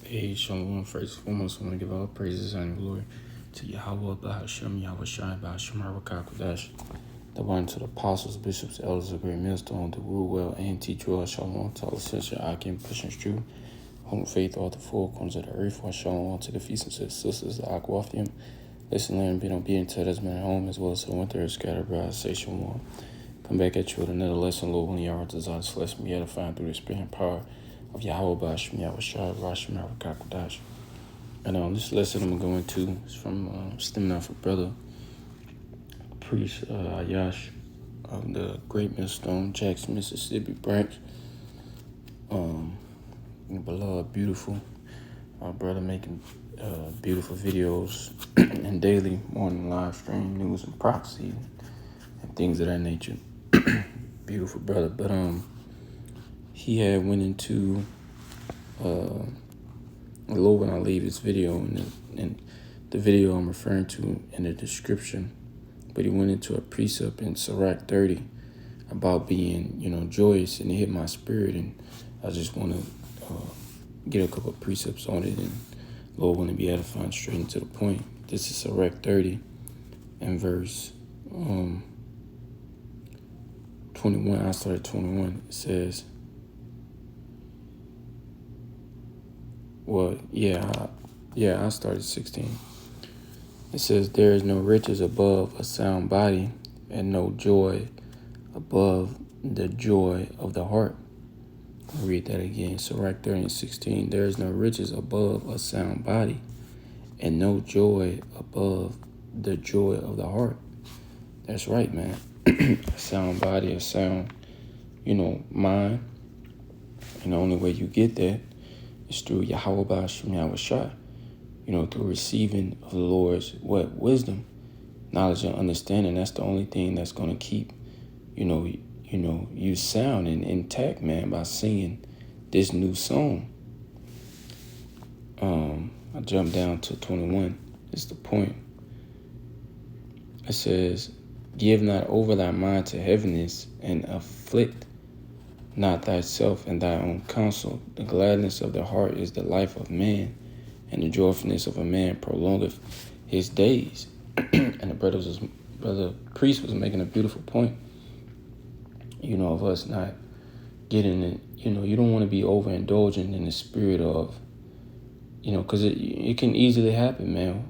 Hey, Shalom. First and foremost, I want to give all praises and glory to Yahweh, Bahashem, Yahweh Shai, Bahashem, Harakakodash, the one to the apostles, bishops, elders of great millstone, the rule well and teach well. Shalom to all the sincere, Akim, pushing true, home faith, all the four corners of the earth. Shalom to the feast and to the sisters, the Akwathium. Listen, learn, be obedient to that's been at home, as well as to the winter scattered abroad. Say Shalom. Come back at you with another lesson, Lord, when your heart desires to lesson be edifying through the spirit and power of Yahweh Bashim, Yahweh Shai, Rashim, Harakakodash. And this lesson I'm going to is from stemming out from brother priest Ayash of the Great Millstone, Jackson, Mississippi branch. Beloved, beautiful brother making beautiful videos and daily morning live stream news and prophecy and things of that nature. Beautiful brother, but he had went into Lord, when I leave this video and the video I'm referring to in the description, but he went into a precept in Sirach 30 about being, joyous, and it hit my spirit, and I just want to get a couple of precepts on it, and Lord, want to be edifying straight into the point. This is Sirach 30 and verse 21. I started 21. It says, I started 16. It says, there is no riches above a sound body, and no joy above the joy of the heart. I'll read that again. Sirach 30 and 16. There is no riches above a sound body, and no joy above the joy of the heart. That's right, man. A sound body, a sound, mind. And the only way you get that is through Yahweh Bashim, Yahweh Shai. Through receiving of the Lord's wisdom, knowledge, and understanding. That's the only thing that's going to keep, you sound and intact, man, by singing this new song. I jumped down to 21. It's the point. It says, give not over thy mind to heaviness, and afflict not thyself in thy own counsel. The gladness of the heart is the life of man, and the joyfulness of a man prolongeth his days. And the brother priest was making a beautiful point, of us not getting it. You don't want to be overindulgent in the spirit of, because it can easily happen, man.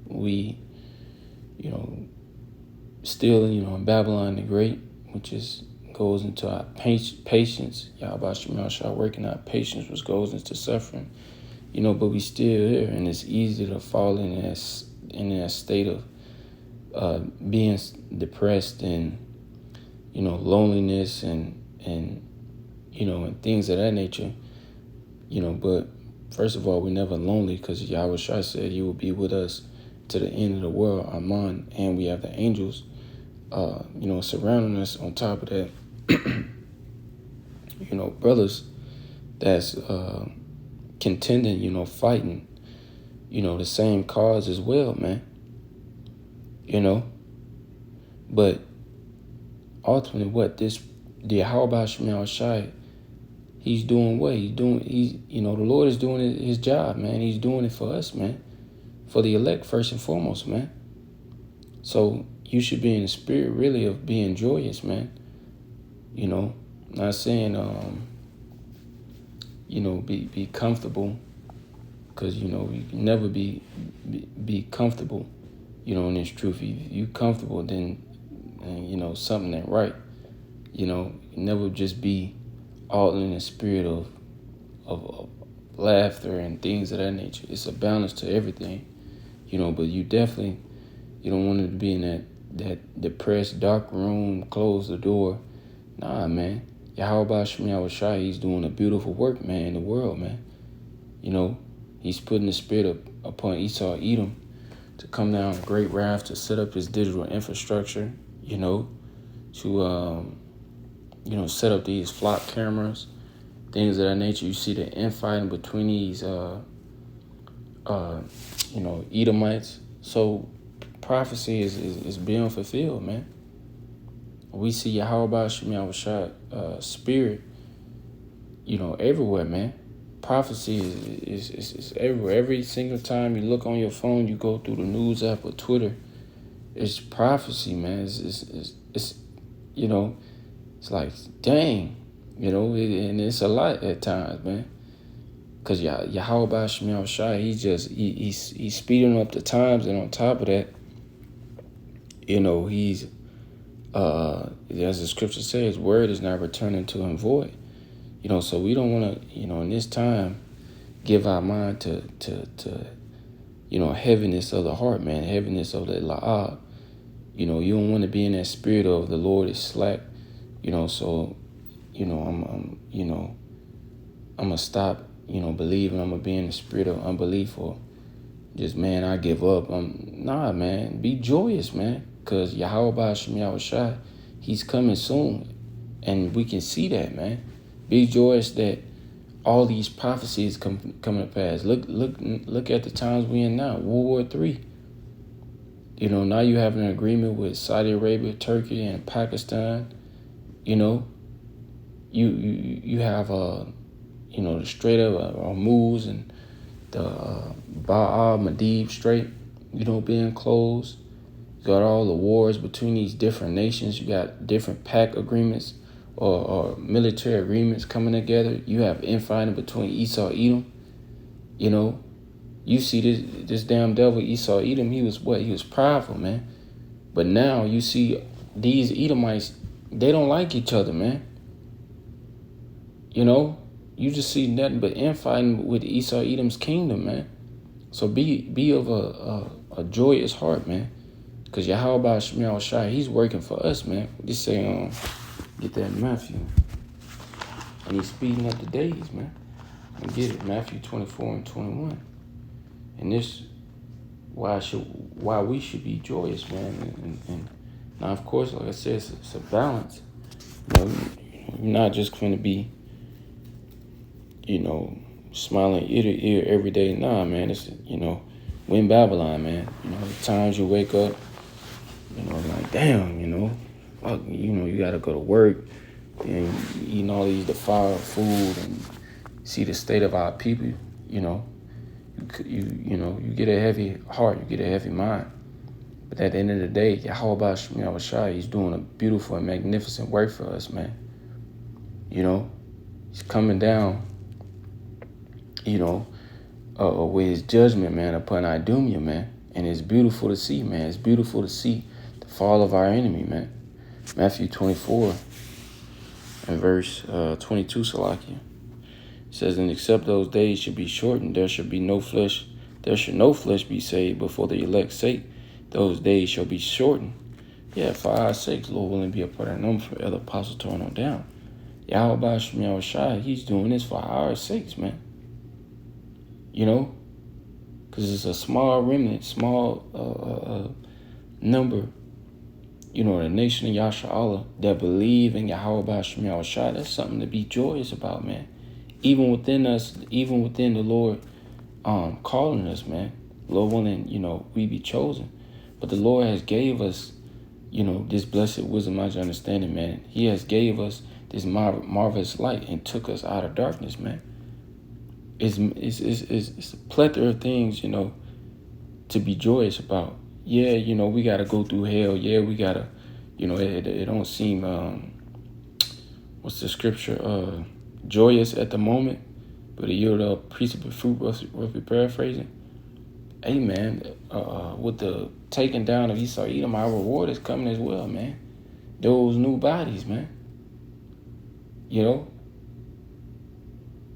We, still, in Babylon the Great, which goes into our patience. Yahweh Shai working our patience, which goes into suffering. But we still here, and it's easy to fall in that state of being depressed and loneliness and things of that nature. But first of all, we're never lonely, because Yahweh Shai said He will be with us to the end of the world, Aman, and we have the angels, surrounding us. On top of that, brothers that's contending, fighting, the same cause as well, man. But ultimately, the Yahweh Shai Shai, He's doing what? The Lord is doing His job, man. He's doing it for us, man. For the elect, first and foremost, man. So you should be in the spirit, really, of being joyous, man. Not saying, be comfortable, because, you can never be comfortable, in this truth. If you comfortable, then, something ain't right. You never just be all in the spirit of laughter and things of that nature. It's a balance to everything, but you definitely, you don't want to be in that depressed, dark room, close the door. Nah, man. Yahweh Shai, He's doing a beautiful work, man, in the world, man. He's putting the spirit upon Esau, Edom, to come down with great wrath, to set up His digital infrastructure, to, set up these flock cameras, things of that nature. You see the infighting between these, Edomites. So prophecy is being fulfilled, man. We see Yahweh Shai spirit, everywhere, man. prophecy is everywhere. Every single time you look on your phone, you go through the news app or Twitter, it's prophecy, man. It's you know, it's like, dang, and it's a lot at times, man. Because Yahweh Shemel Shai, he's speeding up the times, and on top of that, he's as the scripture says, word is not returning to him void. So we don't want to, in this time, give our mind to heaviness of the heart, man, heaviness of the la'ah. You don't want to be in that spirit of the Lord is slack. So I'm gonna stop, believing. I'm gonna be in the spirit of unbelief, or just, man, I give up. Nah, man, be joyous, man, because Yahweh Shem Shai, he's coming soon, and we can see that, man. Be joyous that all these prophecies coming to pass. Look at the times we in now. World War III. Now you have an agreement with Saudi Arabia, Turkey, and Pakistan. You have the Strait of Hormuz and the Ba'a Madib Strait, being closed. You got all the wars between these different nations. You got different pact agreements or military agreements coming together. You have infighting between Esau and Edom. You see this damn devil Esau Edom. He was what? He was prideful, man. But now you see these Edomites. They don't like each other, man. You just see nothing but infighting with Esau Edom's kingdom, man. So be of a joyous heart, man. Because Yahweh Shemel Shai, he's working for us, man. Just say, get that in Matthew. And he's speeding up the days, man. And get it, Matthew 24 and 21. And this, why we should be joyous, man. And now, of course, like I said, it's a balance. You're not just going to be, smiling ear to ear every day. Nah, man, it's, we in Babylon, man. The times you wake up, like, damn, you got to go to work and eating all these defiled food and see the state of our people, you get a heavy heart, you get a heavy mind. But at the end of the day, Yahweh Shemel Shai, he's doing a beautiful and magnificent work for us, man. He's coming down, with his judgment, man, upon Idumea, man. And it's beautiful to see, man. It's beautiful to see the fall of our enemy, man. Matthew 24 and verse 22, Salakia. It says, and except those days should be shortened, there should no flesh be saved before the elect's sake. Those days shall be shortened. Yeah, for our sakes, Lord willing, be a part of them for other apostles torn on down. Yahweh Shemel Shai, he's doing this for our sakes, man. Because it's a small remnant, small number, the nation of Yasha'Allah that believe in Yahweh Shemel Shai. That's something to be joyous about, man. Even within us, even within the Lord calling us, man. Lord willing, we be chosen. But the Lord has gave us, this blessed wisdom, knowledge, understanding, man. He has gave us this marvelous light and took us out of darkness, man. It's a plethora of things, to be joyous about. Yeah, we got to go through hell. Yeah, we got to, it don't seem, what's the scripture, joyous at the moment, but it yield up precept of fruit, roughly paraphrasing. Hey, man, with the taking down of Esau Edom, our reward is coming as well, man. Those new bodies, man.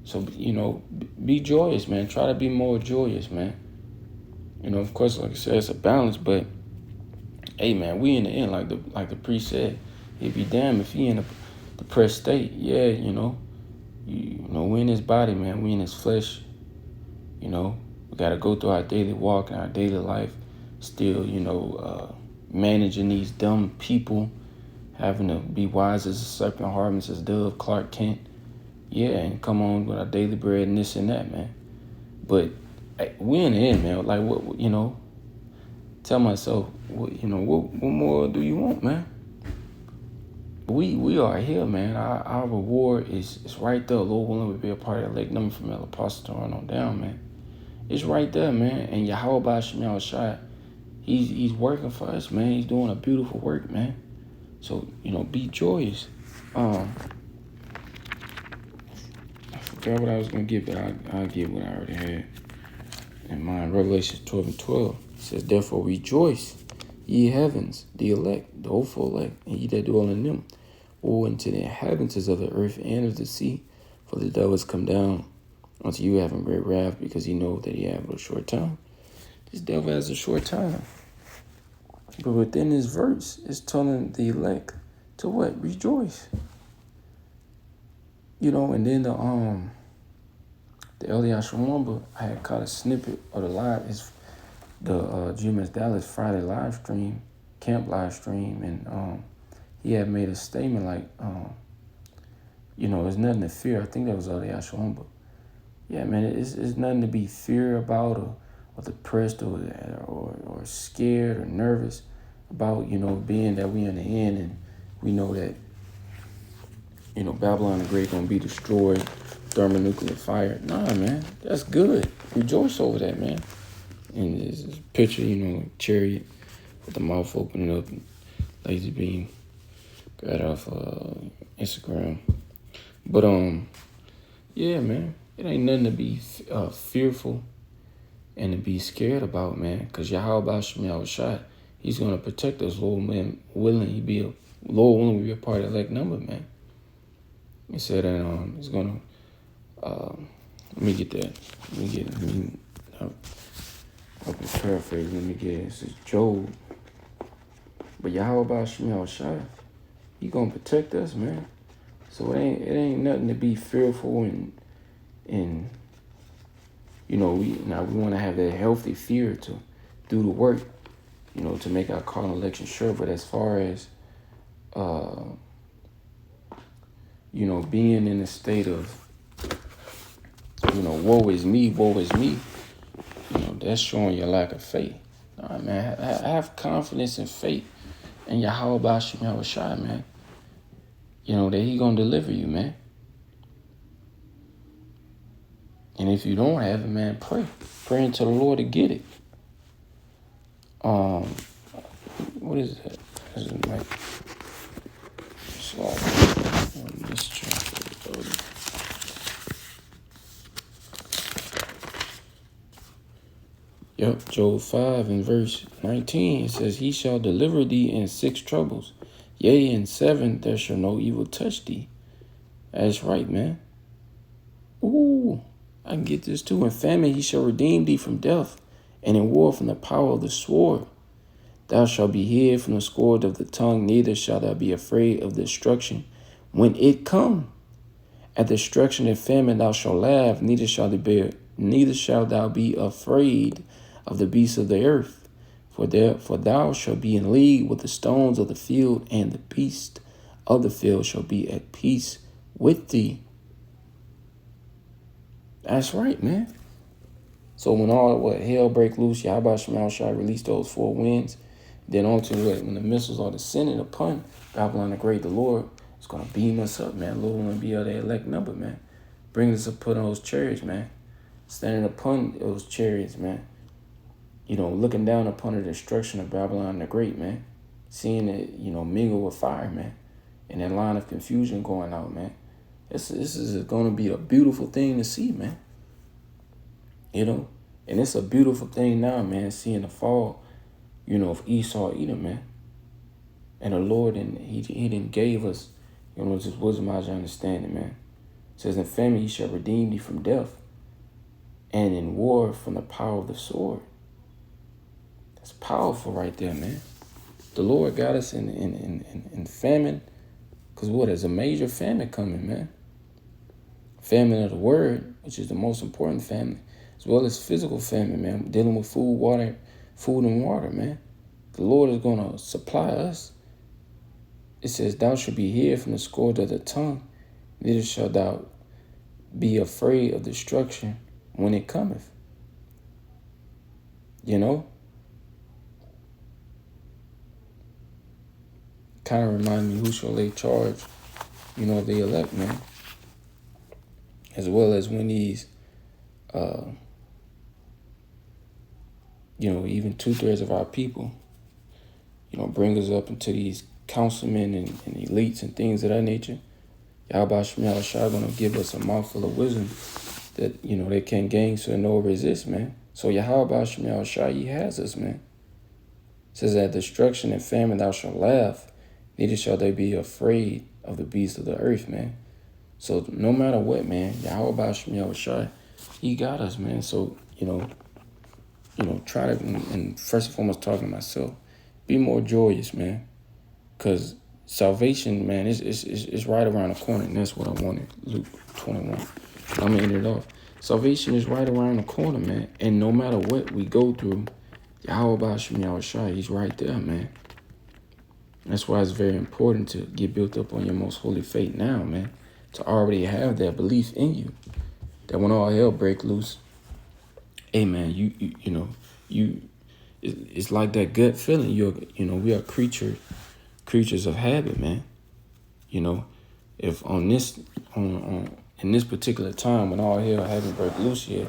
So, be joyous, man. Try to be more joyous, man. Of course, like I said, it's a balance, but hey, man, we in the end, like the priest said, he'd be damned if he in a depressed state. Yeah, we in his body, man. We in his flesh. We got to go through our daily walk and our daily life, still, managing these dumb people, having to be wise as a serpent, harmless as a dove, Clark Kent. Yeah, and come on with our daily bread and this and that, man. But we in the end, man. Like, what, tell myself, what more do you want, man? we are here, man. Our reward is right there. Lord willing, we be a part of that lake number from El Apostle on down, man. It's right there, man. And Yahweh Shemel Shai, he's working for us, man. He's doing a beautiful work, man. So, be joyous. I forgot what I was gonna get, but I'll get what I already had in mind. Revelation 12:12 says, "Therefore rejoice, ye heavens, the elect, the hopeful elect, and ye that dwell in them. Woe unto the inhabitants of the earth and of the sea, for the devil is come down unto you having great wrath, because he know that he have a short time." This devil has a short time. But within this verse, it's telling the elect to what? Rejoice. And then the Elias Shawamba, I had caught a snippet of the GMS Dallas Friday live stream, camp live stream, and he had made a statement like, there's nothing to fear. I think that was Elias Shawamba. Yeah, man, it's nothing to be feared about or depressed or scared or nervous about, being that we in the end and we know that, Babylon the Great gonna be destroyed, thermonuclear fire. Nah, man, that's good. Rejoice over that, man. And this picture, chariot with the mouth opening up, laser beam, got off Instagram. But yeah, man, it ain't nothing to be fearful and to be scared about, man. Because Yahweh Shemel Shai, he's gonna protect us, Lord willing. Lord willing, we be a part of that number, man. He said that he's gonna. Let me get that. I'll paraphrase. Let me get it. This is Job. But Yahweh Shemel Shai, he gonna protect us, man. So it ain't nothing to be fearful and we want to have that healthy fear to do the work, to make our call and election sure. But as far as being in a state of woe is me, that's showing your lack of faith. All right, man, have confidence and faith in Yahweh Shemel Shai, man. That he gonna deliver you, man. And if you don't have it, man, pray unto the Lord to get it. What is that? Is it like this chapter? Yep, Job 5 and verse 19, it says, "He shall deliver thee in 6 troubles. Yea, in 7 there shall no evil touch thee." That's right, man. Ooh, I can get this too. "In famine he shall redeem thee from death, and in war from the power of the sword. Thou shalt be hid from the scourge of the tongue, neither shalt thou be afraid of destruction when it come. At destruction and famine thou shalt laugh, neither shalt thou be afraid of the beasts of the earth. For thou shalt be in league with the stones of the field, and the beasts of the field shall be at peace with thee." That's right, man. So when hell break loose, Yahweh Shemel Shai release those 4 winds. Then on to when the missiles are descending upon Babylon the Great, the Lord is going to beam us up, man. Lord will be of the elect number, man. Bring us up on those chariots, man. Standing upon those chariots, man. Looking down upon the destruction of Babylon the Great, man. Seeing it, mingle with fire, man. And that line of confusion going out, man. This is going to be a beautiful thing to see, man. And it's a beautiful thing now, man, seeing the fall, of Esau, Edom, man. And the Lord, and he didn't gave us, just wisdom, knowledge, understanding, man. It says, "In famine he shall redeem thee from death, and in war from the power of the sword." That's powerful right there, man. The Lord got us in famine, because there's a major famine coming, man. Famine of the word, which is the most important famine, as well as physical famine, man. Dealing with food and water, man. The Lord is going to supply us. It says, "Thou shalt be hid from the scourge of the tongue, neither shalt thou be afraid of destruction when it cometh." kind of remind me who shall lay charge, of the elect, man. As well as when these, even 2/3 of our people, bring us up into these councilmen and elites and things of that nature. Yahweh Shema Shah gonna give us a mouthful of wisdom that, they can't gainsay nor resist, man. So Yahweh Shema Shah, he has us, man. It says that destruction and famine thou shalt laugh, neither shall they be afraid of the beasts of the earth, man. So no matter what, man, Yahweh Shema Shah, he got us, man. So, try to, and first and foremost talking to myself, be more joyous, man. Because salvation, man, is right around the corner, and that's what I wanted. Luke 21. I'm going to end it off. Salvation is right around the corner, man. And no matter what we go through, Yahweh Shema Shai, he's right there, man. That's why it's very important to get built up on your most holy faith now, man. To already have that belief in you. That when all hell break loose, hey, man, it's like that gut feeling. We are creatures of habit, man. If in this particular time when all hell haven't broke loose yet,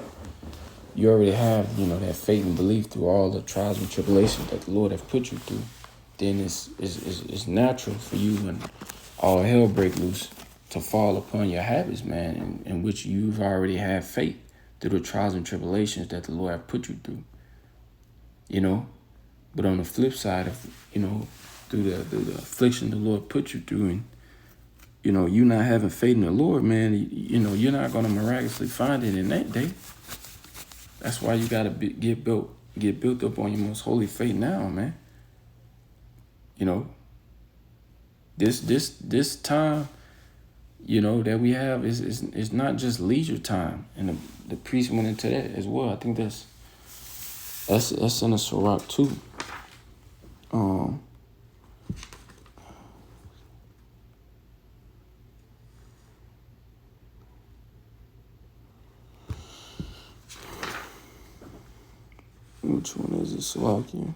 you already have, that faith and belief through all the trials and tribulations that the Lord have put you through, then it's natural for you when all hell break loose to fall upon your habits, man, in which you've already had faith through the trials and tribulations that the Lord have put you through. But on the flip side of, through the affliction the Lord put you through, and you not having faith in the Lord, man, you're not gonna miraculously find it in that day. That's why you gotta get built up on your most holy faith now, man. This time, that we have is not just leisure time, and the priest went into that as well. I think that's in the Sirach too. Which one is it? Salakia.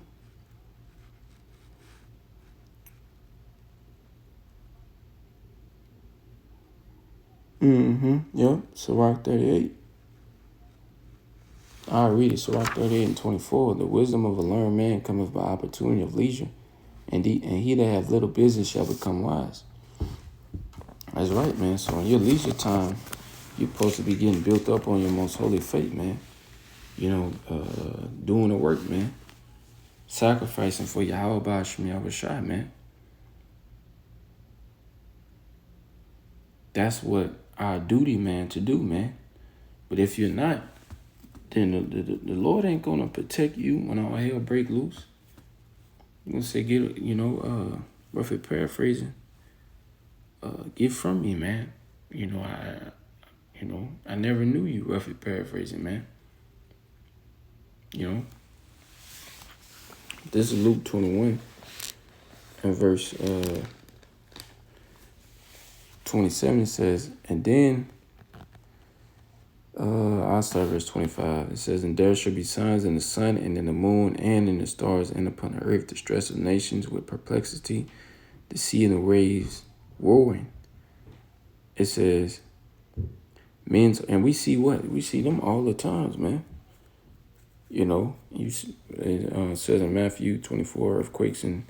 Yep. Sirach 38. I'll read it. Sirach 38 and 24. The wisdom of a learned man cometh by opportunity of leisure, and he that hath little business shall become wise. That's right, man. So in your leisure time, you're supposed to be getting built up on your most holy faith, man. Doing the work, man. Sacrificing for Yahweh Shema Shai, man. That's what our duty, man, to do, man. But if you're not, then the Lord ain't gonna protect you when all hell break loose. I'm gonna say, roughly paraphrasing, get from me, man. I never knew you, roughly paraphrasing, man. This is Luke 21 and verse 27. It says, and then I'll start verse 25. It says, and there shall be signs in the sun and in the moon and in the stars and upon the earth, the stress of nations with perplexity, the sea and the waves roaring. It says, and we see what? We see them all the times, man. It says in Matthew 24, earthquakes in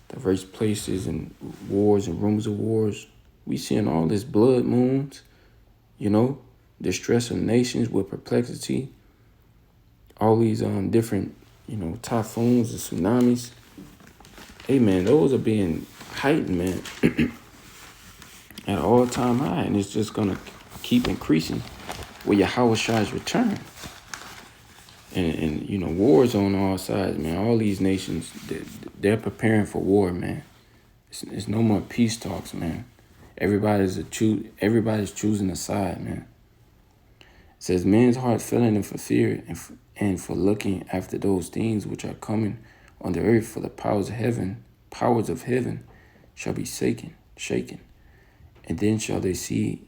diverse places and wars and rumors of wars. We seeing all this blood moons, distress of nations with perplexity, all these different, typhoons and tsunamis. Hey, man, those are being heightened, man, at an all-time high, and it's just going to keep increasing with Yahweh Shai's return. And wars on all sides, man. All these nations, they're preparing for war, man. It's no more peace talks, man. Everybody's choosing a side, man. It says, man's heart failing for fear and for looking after those things which are coming on the earth, for the powers of heaven shall be shaken. And then shall they see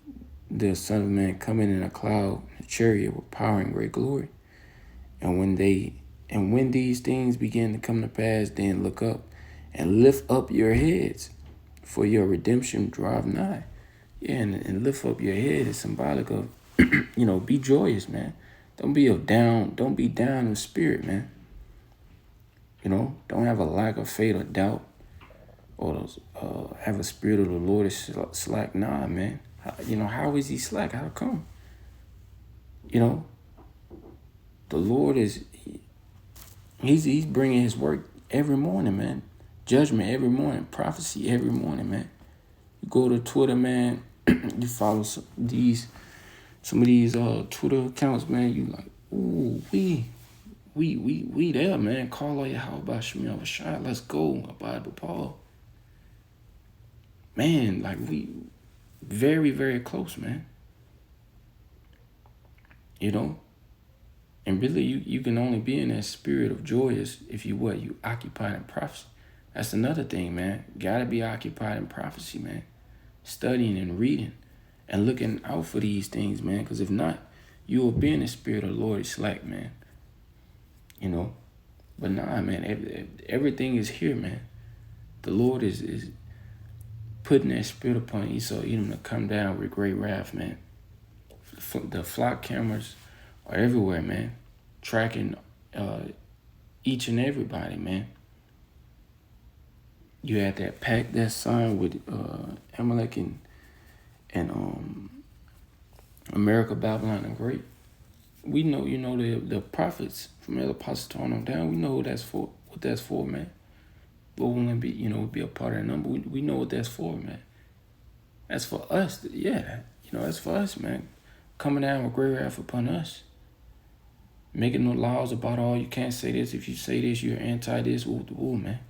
the Son of Man coming in a cloud, a chariot with power and great glory. And when these things begin to come to pass, then look up and lift up your heads, for your redemption drive nigh. Yeah, and lift up your head is symbolic of, be joyous, man. Don't be down in spirit, man. Don't have a lack of faith or doubt, or have a spirit of the Lord is slack. Nah, man. How is he slack? How come? The Lord he's bringing his work every morning, man. Judgment every morning, prophecy every morning, man. You go to Twitter, man. You follow some of these Twitter accounts, man. You like, ooh, we there, man. Call all your how about Shmi of a shot. Let's go. Bible Paul. Man, like we very, very close, man. And really you can only be in that spirit of joyous if you occupied in prophecy. That's another thing, man. Gotta be occupied in prophecy, man. Studying and reading and looking out for these things, man. Because if not, you will be in the spirit of the Lord is slack, man. But nah, man, everything is here, man. The Lord is putting that spirit upon Esau, Edom to come down with great wrath, man. The flock cameras are everywhere, man. Tracking each and everybody, man. You had that pact that signed with Amalek and America, Babylon, and Great. We know, the prophets from El Paso on down. We know what that's for, man. But we want to be a part of that number. We know what that's for, man. That's for us, yeah. That's for us, man. Coming down with great wrath upon us. Making no laws about you can't say this. If you say this, you're anti this. Ooh, man.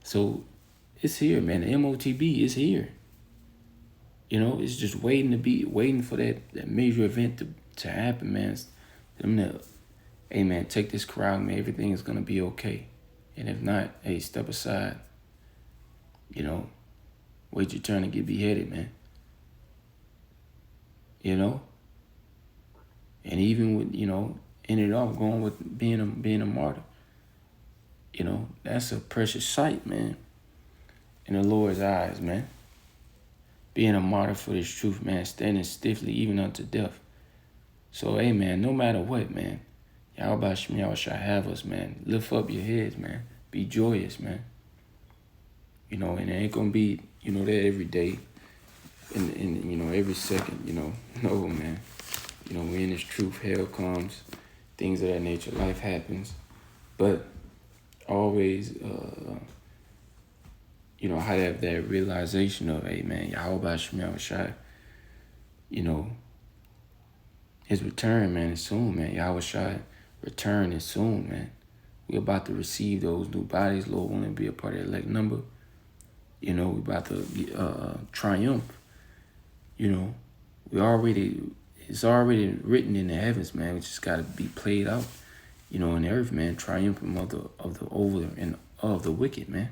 So it's here, man. The MOTB is here. It's just waiting for that major event to happen, man. Hey, man, take this crowd, man. Everything is going to be okay. And if not, hey, step aside. Wait your turn to get beheaded, man. And even with, ended off going with being a martyr. That's a precious sight, man. In the Lord's eyes, man. Being a martyr for this truth, man. Standing stiffly even unto death. So, hey, man, no matter what, man. Yahweh Shemi shall have us, man. Lift up your heads, man. Be joyous, man. And it ain't going to be, that every day. And every second, No, man. We in this truth. Hell comes. Things of that nature. Life happens. But always, how to have that realization of, hey, man, Yahweh Shemi Shai, his return, man, is soon, man. Yahweh Shai return is soon, man. We're about to receive those new bodies. Lord want to be a part of that elect number. We're about to triumph. It's already written in the heavens, man. We just got to be played out, in the earth, man. Triumphant of the wicked, man.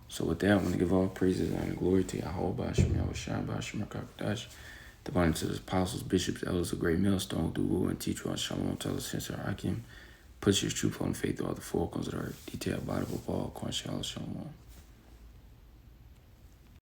So with that, I want to give all praises and glory to Yahweh, Bashim, Yahushua, Bashim, Kakadash, the bond to the apostles, bishops, elders, a great millstone, do rule and teach on Shalom, tell us, Sensor, Hakim, push your truth on faith, all the four corners of the earth, detailed body of Paul, Shalom.